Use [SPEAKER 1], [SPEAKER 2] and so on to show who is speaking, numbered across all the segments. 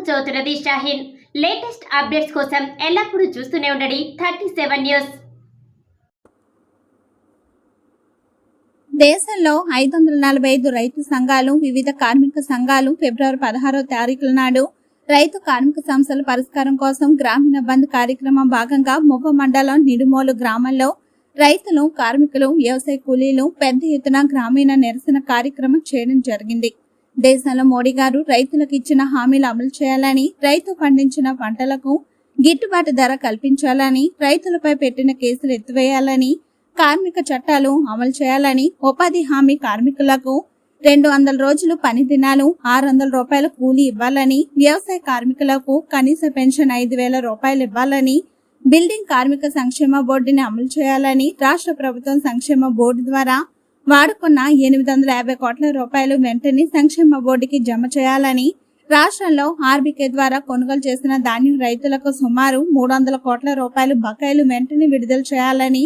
[SPEAKER 1] చదువుతున్నది Shaheen. Latest updates కోసం ఎల్లప్పుడూ చూస్తూనే ఉండండి 37 న్యూస్.
[SPEAKER 2] దేశంలో 545 రైతు సంఘాలు, వివిధ కార్మిక సంఘాలు ఫిబ్రవరి 16వ తారీఖుల నాడు రైతు కార్మిక సమస్యల పరిష్కారం కోసం గ్రామీణ బంద్ కార్యక్రమం భాగంగా మువ్వ మండలం నిడుమోలు గ్రామంలో రైతులు, కార్మికులు, వ్యవసాయ కూలీలు పెద్ద ఎత్తున గ్రామీణ నిరసన కార్యక్రమం చేయడం జరిగింది. దేశంలో మోడీ గారు రైతులకు ఇచ్చిన హామీలు అమలు చేయాలని, రైతు పండించిన పంటలకు గిట్టుబాటు ధర కల్పించాలని, రైతులపై పెట్టిన కేసులు ఎత్తివేయాలని, కార్మిక చట్టాలు అమలు చేయాలని, ఉపాధి హామీ కార్మికులకు 200 రోజులు పని దినాలు, 600 రూపాయల కూలీ ఇవ్వాలని, వ్యవసాయ కార్మికులకు కనీస పెన్షన్ 5,000 రూపాయలు ఇవ్వాలని, బిల్డింగ్ కార్మిక సంక్షేమ బోర్డుని అమలు చేయాలని, రాష్ట్ర ప్రభుత్వం సంక్షేమ బోర్డు ద్వారా వాడుకున్న 850 కోట్ల రూపాయలు వెంటనే సంక్షేమ బోర్డుకి జమ చేయాలని, రాష్ట్రంలో ఆర్బీకే ద్వారా కొనుగోలు చేసిన ధాన్యం రైతులకు సుమారు 300 కోట్ల రూపాయలు బకాయిలు వెంటనే విడుదల చేయాలని,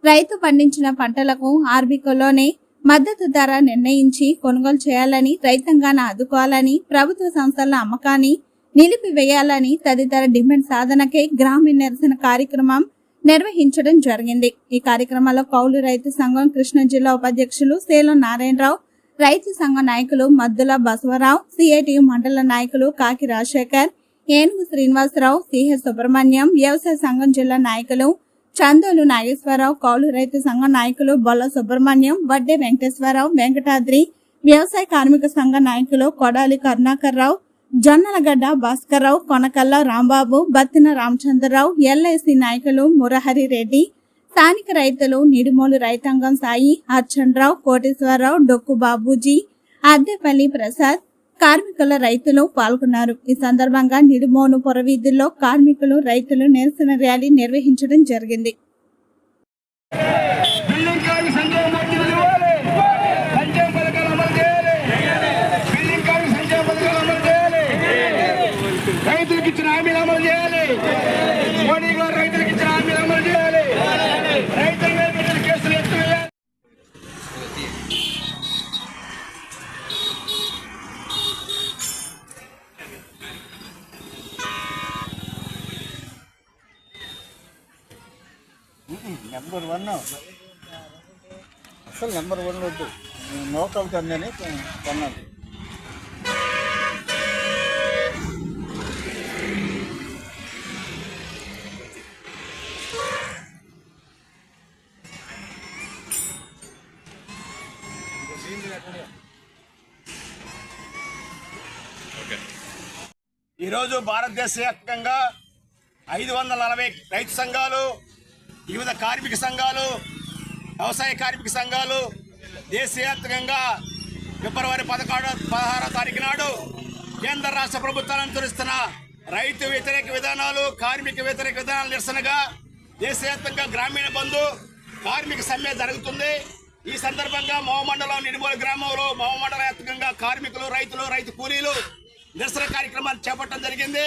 [SPEAKER 2] రైతు పండించిన పంటలకు ఆర్బీకేలోనే మద్దతు ధర నిర్ణయించి కొనుగోలు చేయాలని, రైతాంగాన్ని ఆదుకోవాలని, ప్రభుత్వ సంస్థల అమ్మకాన్ని నిలిపివేయాలని తదితర డిమాండ్ సాధనకే గ్రామీణ నిరసన కార్యక్రమం నిర్వహించడం జరిగింది. ఈ కార్యక్రమంలో కౌలు రైతు సంఘం కృష్ణా జిల్లా ఉపాధ్యక్షులు సేలం నారాయణరావు, రైతు సంఘం నాయకులు మద్దుల బసవరావు, సిఐటియు మండల నాయకులు కాకి రాజశేఖర్, ఏనుగు శ్రీనివాసరావు, సిహెచ్ సుబ్రహ్మణ్యం, వ్యవసాయ సంఘం జిల్లా నాయకులు చందోలు నాగేశ్వరరావు, కౌలు రైతు సంఘం నాయకులు బొల్ల సుబ్రహ్మణ్యం, వడ్డే వెంకటేశ్వరరావు, వెంకటాద్రి, వ్యవసాయ కార్మిక సంఘ నాయకులు కొడాలి కరుణాకర్ రావు, జొన్నలగడ్డ భాస్కర్రావు, కొనకల్ల రాంబాబు, బత్తిన రామచంద్రరావు, ఎల్ఐసి నాయకులు మురహరి రెడ్డి, స్థానిక రైతులు నిడుమోలు రైతాంగం సాయి, అర్చన్రావు, కోటేశ్వరరావు, డొక్కు బాబూజీ, అద్దెపల్లి ప్రసాద్, కార్మికుల రైతులు పాల్గొన్నారు. ఈ సందర్భంగా నిడుమోను పురవీధుల్లో కార్మికులు, రైతులు నిరసన ర్యాలీ నిర్వహించడం జరిగింది.
[SPEAKER 3] నెంబర్ 1 అసలు నెంబర్ 1 వద్దు, నోకల్ కందని కొన్నాను.
[SPEAKER 4] ఈరోజు భారతదేశ వ్యాప్తంగా 540 రైతు సంఘాలు, వివిధ కార్మిక సంఘాలు, వ్యవసాయ కార్మిక సంఘాలు దేశవ్యాప్తంగా ఫిబ్రవరి 16వ తారీఖు నాడు కేంద్ర రాష్ట్ర ప్రభుత్వాలను అనుసరిస్తున్న రైతు వ్యతిరేక విధానాలు, కార్మిక వ్యతిరేక విధానాల నిరసనగా దేశవ్యాప్తంగా గ్రామీణ బంధు కార్మిక సమ్మె జరుగుతుంది. ఈ సందర్భంగా మోవ మండలం నిడుమోలు గ్రామంలో మోవ మండల వ్యాప్తంగా కార్మికులు, రైతులు, రైతు కూలీలు నిరసన కార్యక్రమాలు చేపట్టడం జరిగింది.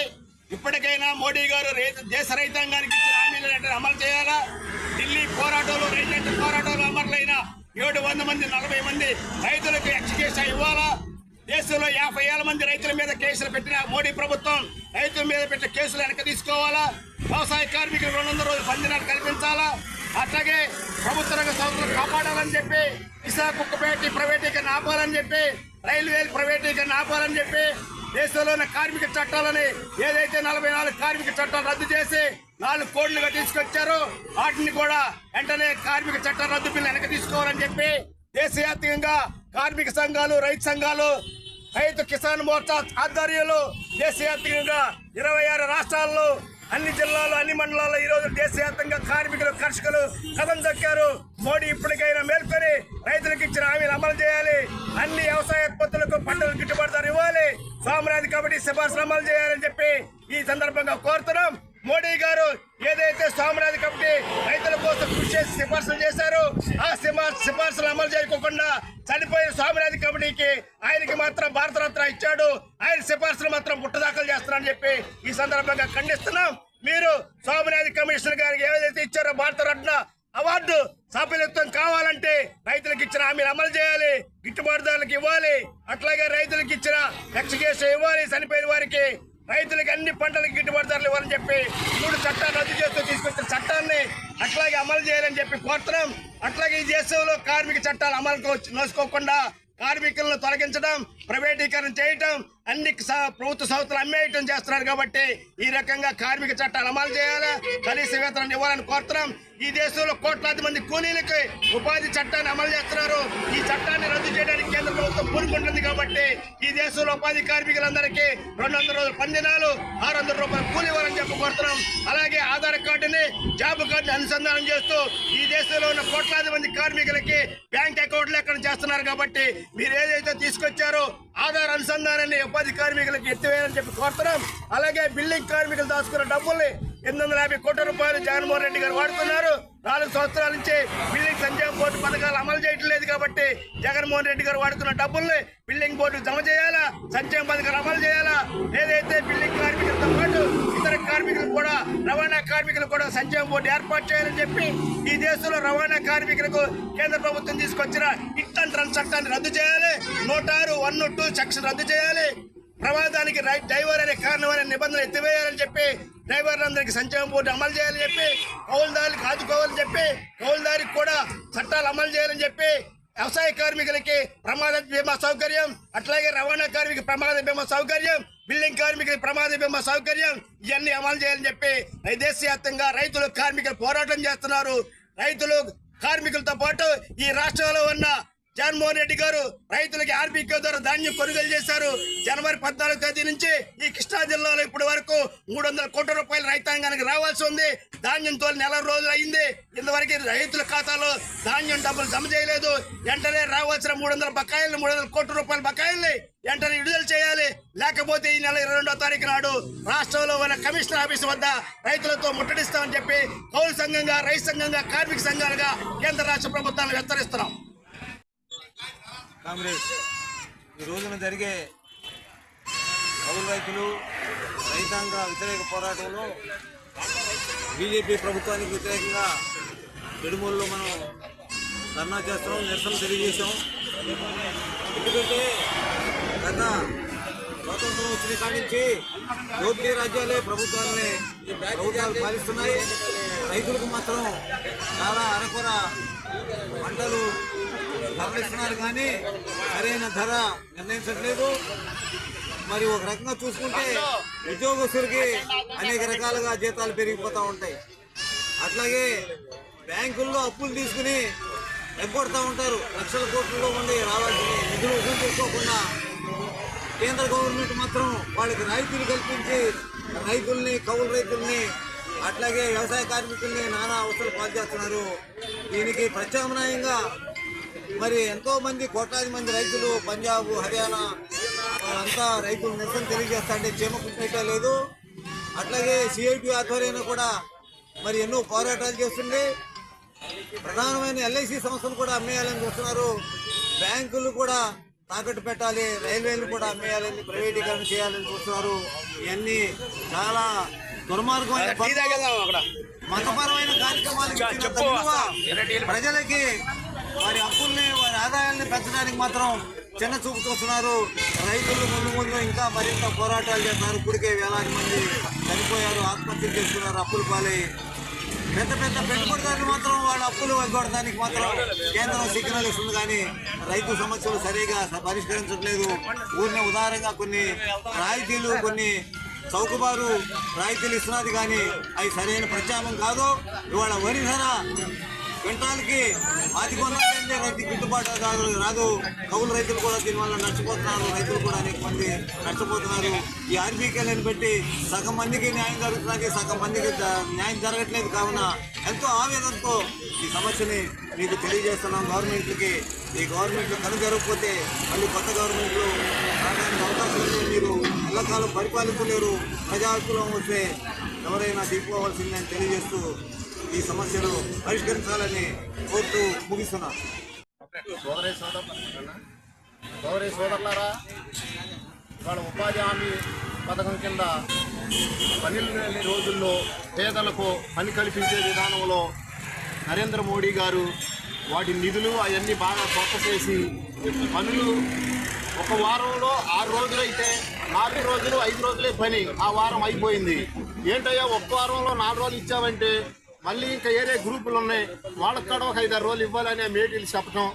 [SPEAKER 4] ఇప్పటికైనా మోడీ గారు దేశ రైతాంగానికి ఇచ్చిన హామీలను అమలు చేయాలా, ఢిల్లీ పోరాటంలో రైతు పోరాటంలో అమరులైన 700 మంది 40 మంది రైతులకు ఎక్స్గ్రేషియా ఇవ్వాలా, దేశంలో 50,000 మంది రైతుల మీద కేసులు పెట్టిన మోడీ ప్రభుత్వం రైతుల మీద పెట్టిన కేసులు వెనక తీసుకోవాలా, వ్యవసాయ కార్మికులు 200 రోజులు పని దినాలు కల్పించాలా, అట్లాగే ప్రభుత్వ రంగ సంస్థలు కాపాడాలని చెప్పి, విశాఖ కుక్కపేట ప్రైవేటీకరణ ఆపాలని చెప్పి, రైల్వే ప్రైవేటీకరణ ఆపాలని చెప్పి, దేశంలోని కార్మిక చట్టాలని ఏదైతే 44 కార్మిక చట్టాలు రద్దు చేసి 4 కోట్లుగా తీసుకొచ్చారో వాటిని కూడా వెంటనే కార్మిక చట్టాల రద్దు బిల్లు వెనక తీసుకోవాలని చెప్పి దేశవ్యాప్తంగా కార్మిక సంఘాలు, రైతు సంఘాలు, రైతు కిసాన్ మోర్చా ఆధ్వర్యంలో దేశవ్యాప్తంగా 26 రాష్ట్రాల్లో అన్ని జిల్లాలు, అన్ని మండలాల్లో ఈరోజు దేశవ్యాప్తంగా కార్మికులు, కర్షకులు కథం దొక్కారు. మోడీ ఇప్పటికైనా మేల్కొని రైతులకు ఇచ్చిన హామీలు అమలు చేయాలి, అన్ని వ్యవసాయ ఉత్పత్తులకు పంటలు గిట్టుబాటు ధర ఇవ్వాలి, సామ్రాజ్య కమిటీ సిఫార్సులు అమలు చేయాలని చెప్పి ఈ సందర్భంగా కోరుతున్నాం. మోడీ గారు ఏదైతే సామ్రాజ్య కమిటీ రైతుల కోసం కృషి చేసి సిఫార్సులు చేశారో ఆ సిఫార్సులు అమలు చేయకుండా చనిపోయిన సామ్రాజ్య కమిటీకి ఆయనకి మాత్రం భారతరత్న ఇచ్చాడు, ఆయన సిఫార్సులు మాత్రం పుట్టదాఖలు చేస్తున్నారని చెప్పి ఈ సందర్భంగా ఖండిస్తున్నాం. మీరు సామ్రాజ్య కమిషనర్ గారికి ఏదైతే ఇచ్చారో భారతరత్న అవార్డు సఫలీకృతం కావాలంటే రైతులకు ఇచ్చిన హామీలు అమలు చేయాలి, గిట్టుబాటు ధరలకు ఇవ్వాలి, అట్లాగే రైతులకు ఇచ్చిన ఎక్స్గ్రేషియా ఇవ్వాలి, చనిపోయిన వారికి రైతులకు అన్ని పంటలకు గిట్టుబాటు ధరలు ఇవ్వాలని చెప్పి 3 చట్టాలు రద్దు చేస్తూ తీసుకొచ్చిన చట్టాన్ని అట్లాగే అమలు చేయాలని చెప్పి కోరుతున్నాం. అట్లాగే ఈ దేశంలో కార్మిక చట్టాలు అమలు నోసుకోకుండా కార్మికులను తొలగించడం, ప్రైవేటీకరణ చేయటం, అన్ని ప్రభుత్వ సంస్థలు అమ్మేయటం చేస్తున్నారు. కాబట్టి ఈ రకంగా కార్మిక చట్టాలు అమలు చేయాలా, కనీస వేతనం ఇవ్వాలని కోరుతున్నాం. ఈ దేశంలో కోట్లాది మంది కూలీలకి ఉపాధి చట్టాన్ని అమలు చేస్తున్నారు. ఈ చట్టాన్ని రద్దు చేయడానికి కేంద్ర ప్రభుత్వం పూనుకుంటుంది. కాబట్టి ఈ దేశంలో ఉపాధి కార్మికులందరికీ 200 రోజుల పని దినాలు, 600 రూపాయలు కూలి ఇవ్వాలని చెప్పి కోరుతున్నాం. అలాగే ఆధార్ కార్డుని, జాబ్ కార్డుని అనుసంధానం చేస్తూ ఈ దేశంలో ఉన్న కోట్లాది మంది కార్మికులకి బ్యాంక్ అకౌంట్లు ఎక్కడ చేస్తున్నారు. కాబట్టి మీరు ఏదైతే తీసుకొచ్చారో ఆధార్ అనుసంధానాన్ని ఉపాధి కార్మికులకు ఎత్తివేయాలని చెప్పి కోరుతున్నాం. అలాగే బిల్డింగ్ కార్మికులు దాచుకున్న డబ్బుల్ని 850 కోట్ల రూపాయలు జగన్మోహన్ రెడ్డి గారు వాడుతున్నారు. 4 సంవత్సరాల నుంచి బిల్డింగ్ సంక్షేమ బోర్డు పథకాలు అమలు చేయటం లేదు. కాబట్టి జగన్మోహన్ రెడ్డి గారు వాడుతున్న డబ్బుల్ని బిల్డింగ్ బోర్డు జమ చేయాలా, సంక్షేమ పథకాలు అమలు చేయాలా. ఏదైతే బిల్డింగ్ కార్మికులతో పాటు ఇతర కార్మికులు కూడా, రవాణా కార్మికులు కూడా సంక్షేమ బోర్డు ఏర్పాటు చేయాలని చెప్పి ఈ దేశంలో రవాణా కార్మికులకు కేంద్ర ప్రభుత్వం తీసుకొచ్చిన హిట్ అండ్ రన్ చట్టాన్ని రద్దు చేయాలి. 106, 102 సెక్షన్ రద్దు చేయాలి. ప్రమాదానికి డ్రైవర్ అనే కారణం అనే నిబంధనలు ఎత్తివేయాలని చెప్పి డ్రైవర్లందరికీ సంక్షేమ బోర్డు అమలు చేయాలని చెప్పి, కౌలుదారులకు ఆదుకోవాలని చెప్పి, కౌలుదారికి కూడా చట్టాలు అమలు చేయాలని చెప్పి, వ్యవసాయ కార్మికులకి ప్రమాద బీమా సౌకర్యం, అట్లాగే రవాణా కార్మికుల ప్రమాద బీమా సౌకర్యం, బిల్డింగ్ కార్మికుల ప్రమాద బీమా సౌకర్యం ఇవన్నీ అమలు చేయాలని చెప్పి దేశవ్యాప్తంగా రైతులు కార్మికులు పోరాటం చేస్తున్నారు. రైతులు కార్మికులతో పాటు ఈ రాష్ట్రంలో ఉన్న జగన్మోహన్ రెడ్డి గారు రైతులకి ఆర్బీకే ద్వారా ధాన్యం కొనుగోలు చేశారు. జనవరి 14వ తేదీ నుంచి ఈ కృష్ణా జిల్లాలో ఇప్పటి వరకు 300 కోట్ల రూపాయలు రైతాంగానికి రావాల్సి ఉంది. ధాన్యంతో నెల రోజులు అయింది. ఇంతవరకు రైతుల ఖాతాలో ధాన్యం డబ్బులు జమ చేయలేదు. వెంటనే రావాల్సిన 300 కోట్ల రూపాయల బకాయిల్ని వెంటనే విడుదల చేయాలి. లేకపోతే ఈ నెల 22వ తారీఖు నాడు రాష్ట్రంలో ఉన్న కమిషనర్ ఆఫీసు వద్ద రైతులతో ముట్టడిస్తామని చెప్పి కౌలు సంఘంగా, రైతు సంఘంగా, కార్మిక సంఘాలుగా కేంద్ర రాష్ట్ర ప్రభుత్వాలను హెచ్చరిస్తున్నాం.
[SPEAKER 3] కాంగ్రెస్ ఈ రోజున జరిగే కౌలు రైతులు రైతాంగ వ్యతిరేక పోరాటంలో బీజేపీ ప్రభుత్వానికి వ్యతిరేకంగా నిడుమూలలో మనం ధర్నా చేస్తున్నాం, నిరసన తెలియజేసాం. ఎందుకంటే గత స్వాతంత్రం వచ్చిన కాడి నుంచి దోపిడీ రాజ్యాలే ప్రభుత్వాలు పాలిస్తున్నాయి. రైతులకు మాత్రం చాలా అరకొర పంటలు ధరలిస్తున్నారు, కానీ సరైన ధర నిర్ణయించట్లేదు. మరి ఒక రకంగా చూసుకుంటే ఉద్యోగస్తులకి అనేక రకాలుగా జీతాలు పెరిగిపోతూ ఉంటాయి. అట్లాగే బ్యాంకుల్లో అప్పులు తీసుకుని ఎగ్గొడతా ఉంటారు. లక్షల కోట్లలో ఉండి రావాల్సిన నిధులు వసూలు చేసుకోకుండా కేంద్ర గవర్నమెంట్ మాత్రం వాళ్ళకి రాయితీలు కల్పించి రైతుల్ని, కౌలు రైతుల్ని, అట్లాగే వ్యవసాయ కార్మికుల్ని నానా అవసరాలు పాల్చేస్తున్నారు. దీనికి ప్రత్యామ్నాయంగా మరి ఎంతో మంది, కోట్లాది మంది రైతులు పంజాబ్, హర్యానా వాళ్ళంతా రైతులు నిరసన తెలియజేస్తా అంటే చీమ కుట్టినట్టే లేదు. అట్లాగే సిఐటి ఆధ్వర్యంలో కూడా మరి ఎన్నో పోరాటాలు చేస్తుంది. ప్రధానమైన ఎల్ఐసి సంస్థలు కూడా అమ్మేయాలని చూస్తున్నారు. బ్యాంకులు కూడా తాకట్టు పెట్టాలి, రైల్వేలు కూడా అమ్మేయాలని, ప్రైవేటీకరణ చేయాలని చూస్తున్నారు. ఇవన్నీ చాలా దుర్మార్గమైన మతపరమైన కార్యక్రమాలు ప్రజలకి వారి అప్పుల్ని, వారి ఆదాయాన్ని పెంచడానికి మాత్రం చిన్న చూపు చూస్తున్నారు. రైతులు ముందు ఇంకా మరింత పోరాటాలు చేస్తున్నారు. ఇప్పటికే వేలాది మంది చనిపోయారు, ఆత్మహత్యలు చేస్తున్నారు, అప్పులు పాలై. పెద్ద పెద్ద పెట్టుబడిదారులు మాత్రం వాళ్ళ అప్పులు వగ్గొడడానికి మాత్రం కేంద్రం సిగ్నల్ ఇస్తుంది, కానీ రైతు సమస్యలు సరిగా పరిష్కరించట్లేదు. ఊరిని ఉదారంగా కొన్ని రాయితీలు, కొన్ని చౌకబారు రాయితీలు ఇస్తున్నది, కానీ అవి సరైన ప్రత్యామ్నాయం కాదు. ఇవాళ వరి ధర క్వింటాల్కి 10,000 రైతు గిట్టుబాటు రాదు. కౌలు రైతులు కూడా దీనివల్ల నష్టపోతున్నారు. రైతులు కూడా అనేక మంది నష్టపోతున్నారు. ఈ ఆర్బీకేలను పెట్టి సగం మందికి న్యాయం జరుగుతున్నది, సగం మందికి న్యాయం జరగట్లేదు. కావున ఎంతో ఆవేదనతో ఈ సమస్యని మీకు తెలియజేస్తున్నాం. గవర్నమెంట్లకి ఈ గవర్నమెంట్లు కనుగొనకపోతే మళ్ళీ కొత్త గవర్నమెంట్లు రావడానికి అవకాశం ఉంది. మీరు ఎల్లకాలం పరిపాలించలేరు. ప్రజాకులం వస్తే ఎవరైనా దిగిపోవాల్సిందని తెలియజేస్తూ ఈ సమస్యను పరిష్కరించాలని కోరుతూ ముగిస్తున్నారు.
[SPEAKER 5] గౌరవ సోదరులారా, ఇవాళ ఉపాధి హామీ పథకం కింద పనులు లేని రోజుల్లో పేదలకు పని కల్పించే విధానంలో నరేంద్ర మోడీ గారు వాటి నిధులు అవన్నీ బాగా కొత్త చేసి పనులు ఒక వారంలో 6 రోజులైతే 4 రోజులు 5 రోజులే పని, ఆ వారం అయిపోయింది. ఏంటయ్యా ఒక్క వారంలో 4 రోజులు ఇచ్చావంటే మళ్ళీ ఇంకా ఏరే గ్రూపులు ఉన్నాయి, వాళ్ళకి కూడా ఒక 5-6 రోజులు ఇవ్వాలనే మేటీలు చెప్పటం.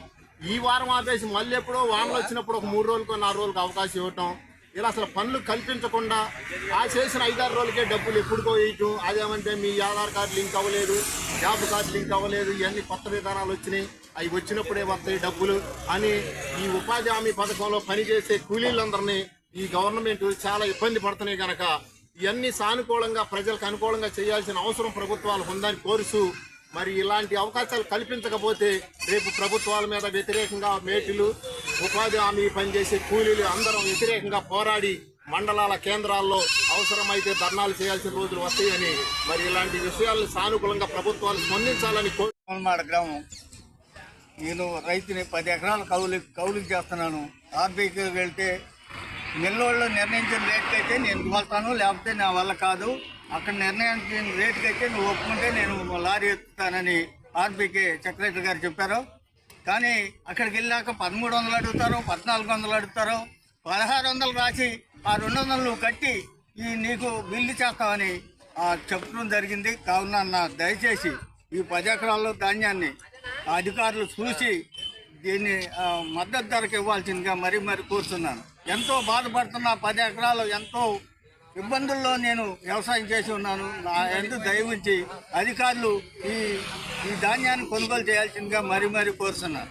[SPEAKER 5] ఈ వారం ఆపేసి మళ్ళీ ఎప్పుడో వానలు వచ్చినప్పుడు ఒక 3 రోజులకు 4 రోజులకు అవకాశం ఇవ్వటం. ఇలా అసలు పనులు కల్పించకుండా ఆ చేసిన 5-6 రోజులకే డబ్బులు ఎప్పుడుకో వేయటం. అదేమంటే మీ ఆధార్ కార్డు లింక్ అవ్వలేదు, జాబ్ కార్డు లింక్ అవ్వలేదు, ఇవన్నీ కొత్త విధానాలు వచ్చినాయి, అవి వచ్చినప్పుడే వస్తాయి డబ్బులు అని ఈ ఉపాధి హామీ పథకంలో పనిచేసే కూలీలందరినీ ఈ గవర్నమెంట్ చాలా ఇబ్బంది పడుతున్నాయి. కనుక ఇవన్నీ సానుకూలంగా ప్రజలకు అనుకూలంగా చేయాల్సిన అవసరం ప్రభుత్వాలకు ఉందని కోరుతూ, మరి ఇలాంటి అవకాశాలు కల్పించకపోతే రేపు ప్రభుత్వాల మీద వ్యతిరేకంగా మేటీలు, ఉపాధి హామీ పనిచేసే కూలీలు అందరం వ్యతిరేకంగా పోరాడి మండలాల కేంద్రాల్లో అవసరమైతే ధర్నాలు చేయాల్సిన రోజులు వస్తాయని, మరి ఇలాంటి విషయాలను సానుకూలంగా ప్రభుత్వాలు స్పందించాలని
[SPEAKER 6] కోల్మాడ గ్రామం. నేను రైతుని 10 ఎకరాలు కౌలుకి చేస్తున్నాను. ఆర్బీకి వెళ్తే మిల్లోళ్ళు నిర్ణయించిన రేటుకైతే నేను ఇవ్వతాను, లేకపోతే నా వల్ల కాదు. అక్కడ నిర్ణయించిన రేటుకైతే నువ్వు ఒప్పుకుంటే నేను లారీ ఎత్తుతానని ఆర్బీకి సెక్రటరీ గారు చెప్పారు. కానీ అక్కడికి వెళ్ళాక 1300 అడుగుతారు, 1400 అడుగుతారు, 1600 రాసి ఆ 200 నువ్వు కట్టి నీకు బిల్లు చేస్తామని చెప్పడం జరిగింది. కావున దయచేసి ఈ 10 ఎకరాల్లో ధాన్యాన్ని అధికారులు చూసి దీన్ని మద్దతు ధరకు ఇవ్వాల్సిందిగా మరీ కోరుతున్నాను. ఎంతో బాధపడుతున్న 10 ఎకరాలు ఎంతో ఇబ్బందుల్లో నేను వ్యవసాయం చేసి ఉన్నాను. నా ఎందుకు దయవుంచి అధికారులు ఈ ధాన్యాన్ని కొనుగోలు చేయాల్సిందిగా మరీ కోరుతున్నాను.